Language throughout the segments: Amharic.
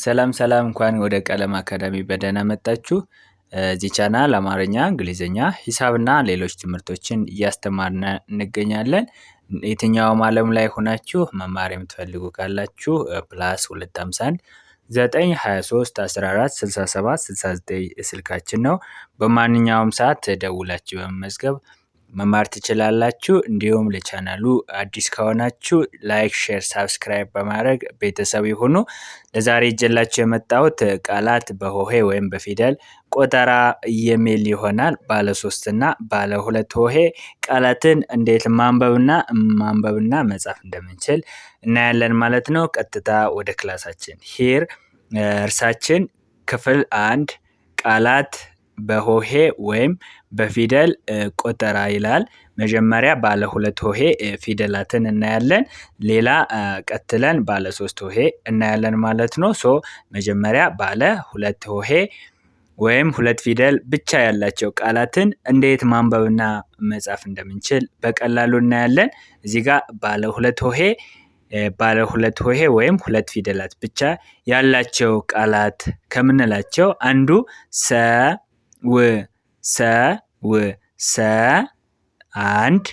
ሰላም እንኳን ወደ ቀለም አካዳሚ በደህና መጣችሁ። እዚህ ቻናል አማርኛ፣ እንግሊዝኛ፣ ሂሳብና ሌሎች ትምህርቶችን እያስተማርን እንገኛለን። የትኛውም ዓለም ላይ ሆናችሁ መማር የምትፈልጉ ካላችሁ +251 923 14 67 69 ስልካችን ነው። በማንኛውም ሰዓት ደውላችሁ በመመዝገብ መማር ትችላላችሁ። እንዲሁም ለቻናሉ አዲስ ከሆናችሁ ላይክ፣ ሼር፣ ሳብስክራይብ በማድረግ ቤተሰብ ይሁኑ። ለዛሬ ይዤላችሁ የመጣሁት ቃላት በሆሄ ወይም በፊደል ቆጠራ የሚል ይሆናል። ባለ 3 እና ባለ 2 ሆሄ ቃላትን እንዴት ማንበብና መጻፍ እንደምንችል እናያለን ማለት ነው። ቀጥታ ወደ ክላሳችን ሂር እርሳችን ክፍል 1 ቃላት በሆሄ ወይም በፊደል ቆጠራ ይላል። መጀመሪያ ባለ 2 ሆሄ ፊደላትን እናያለን። ሌላ ቀጥለን ባለ 3 ሆሄ እናያለን ማለት ነው። መጀመሪያ ባለ 2 ሆሄ ወይም 2 ፊደል ብቻ ያላቸው ቃላትን እንዴት ማንበብና መጻፍ እንደምንችል በቀላሉ እናያለን። እዚህ ጋር ባለ 2 ሆሄ ወይም 2 ፊደላት ብቻ ያላቸው ቃላት ከምንላቸው አንዱ ሰ አንድ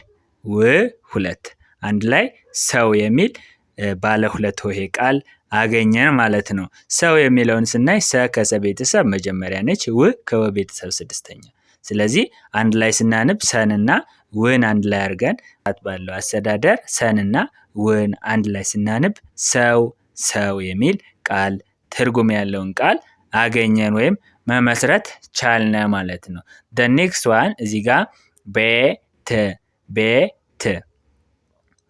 ሁለት አንድ ላይ ሰው የሚል ባለ 2 ሆሄ ቃል አገኘን ማለት ነው። ሰው የሚለውን ስናይ ሰ ከሰ ቤተሰብ መጀመሪያ ነች፣ ከወ ቤተሰብ ስድስተኛ። ስለዚህ አንድ ላይ ስናነብ ሰንና ውን አንድ ላይ አድርገን ባለው አስተዳደር ሰንና ውን አንድ ላይ ስናነብ ሰው የሚል ቃል ትርጉም ያለውን ቃል አገኘን ወይም መመስረት ቻልነ ማለት ነው። the next one እዚህ ጋር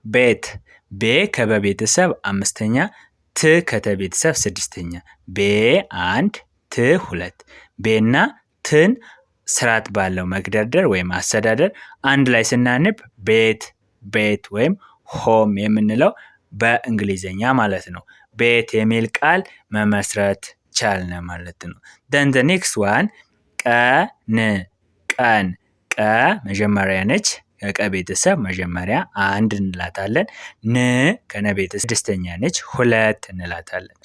ቤት ቤ ከበቤተሰብ አምስተኛ፣ ት ከተቤተሰብ ስድስተኛ። ቤ 1 ት 2 ቤና ትን ስርዓት ባለው መግደርደር ወይም አስተዳደር አንድ ላይ ስናነብ ቤት ወይም ሆም የምንለው በእንግሊዘኛ ማለት ነው። ቤት የሚል ቃል መመስረት ቻልነ ማለት ነው። then the next one ቀን መጀመሪያ ነች። ከቀ ቤተሰብ መጀመሪያ አንድ እንላታለን። ን ከነ ቤተሰብ ስድስተኛ ነች፣ 2 እንላታለን።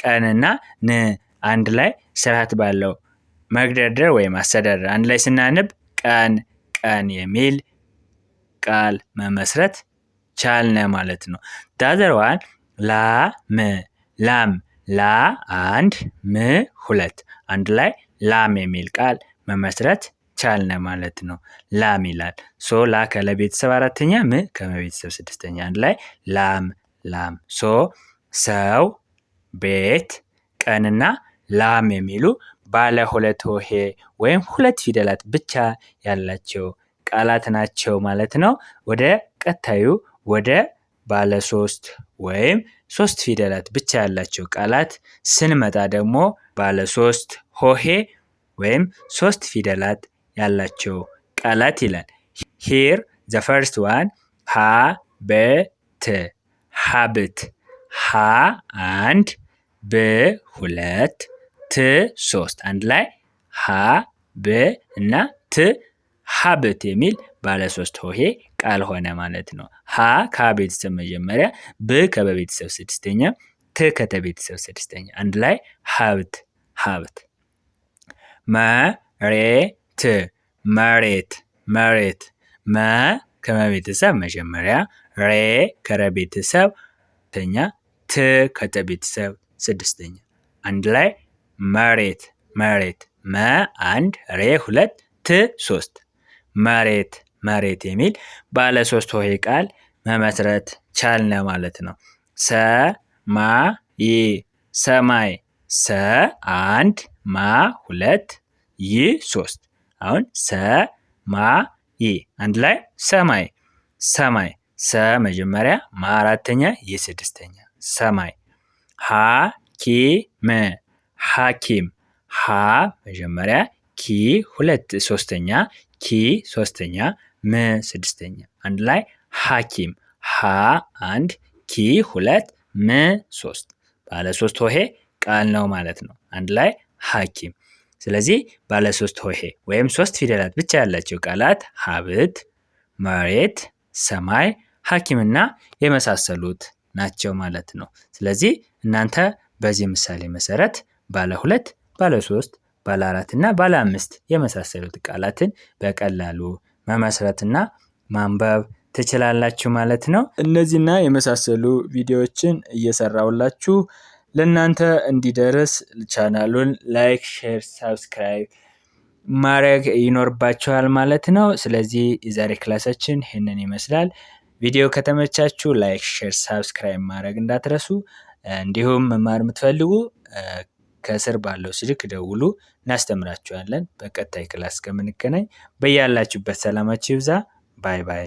ቀንና ን አንድ ላይ ስርዓት ባለው መግደርደር ወይም አስተዳደር አንድ ላይ ስናነብ ቀን የሚል ቃል መመስረት ቻልነ ማለት ነው። the other one ላም ላ 1 ም 2 አንድ ላይ ላም የሚል ቃል መመስረት ቻልነ ማለት ነው። ላም ይላል። ላ ከለቤተሰብ አራተኛ፣ ም ከመቤተሰብ ስድስተኛ አንድ ላይ ላም። ሰው፣ ቤት፣ ቀንና ላም የሚሉ ባለ 2 ሆሄ ወይም 2 ፊደላት ብቻ ያላቸው ቃላት ናቸው ማለት ነው። ወደ ቀጣዩ ወደ ባለ 3 ወይም 3 ፊደላት ብቻ ያላቸው ቃላት ስንመጣ ደግሞ ባለ 3 ሆሄ ወይም 3 ፊደላት ያላቸው ቃላት ይላል። here the first one ሀብት ሀ 1 ብ 2 ት 3 አንድ ላይ ብ እና ት ሀብት የሚል ባለ 3 ሆሄ ቃል ሆነ ማለት ነው። ሀ ከቤተሰብ መጀመሪያ፣ ብ ከበቤተሰብ ስድስተኛ፣ ት ከተቤተሰብ ስድስተኛ አንድ ላይ ሀብት። መሬት መ ከመቤተሰብ መጀመሪያ፣ ሬ ከረቤተሰብ ተኛ፣ ት ከተቤተሰብ ስድስተኛ አንድ ላይ መሬት። መ 1 ሬ 2 ት 3 መሬት የሚል ባለ 3 ሆሄ ቃል መመስረት ቻልነ ማለት ነው። ሰማይ ሰ 1 ማ 2 ይ 3 አሁን ሰማይ አንድ ላይ ሰማይ ሰ መጀመሪያ፣ ማ አራተኛ፣ ይ ስድስተኛ ሰማይ። ሐኪም ሀ መጀመሪያ፣ ኪ 2 ሶስተኛ፣ ኪ ሶስተኛ፣ ም ስድስተኛ አንድ ላይ ሐኪም። ሀ 1 ኪ 2 ም 3 ባለ 3 ሆሄ ቃል ነው ማለት ነው። አንድ ላይ ሐኪም። ስለዚህ ባለ 3 ሆሄ ወይም 3 ፊደላት ብቻ ያላቸው ቃላት ሀብት፣ መሬት፣ ሰማይ፣ ሐኪምና የመሳሰሉት ናቸው ማለት ነው። ስለዚህ እናንተ በዚህ ምሳሌ መሰረት ባለ 2፣ ባለ 3፣ ባለ 4 እና ባለ 5 የመሳሰሉት ቃላትን በቀላሉ መመስረትና ማንበብ ትችላላችሁ ማለት ነው። እነዚህና የመሳሰሉ ቪዲዮዎችን እየሰራሁላችሁ ለእናንተ እንዲደርስ ቻናሉን ላይክ፣ ሼር፣ ሳብስክራይብ ማድረግ ይኖርባችኋል ማለት ነው። ስለዚህ የዛሬ ክላሳችን ይህንን ይመስላል። ቪዲዮ ከተመቻችሁ ላይክ፣ ሼር፣ ሳብስክራይብ ማድረግ እንዳትረሱ። እንዲሁም መማር የምትፈልጉ ከስር ባለው ስልክ ደውሉ፣ እናስተምራችኋለን። በቀጣይ ክላስ እስከምንገናኝ በያላችሁበት ሰላማችሁ ይብዛ። ባይ ባይ።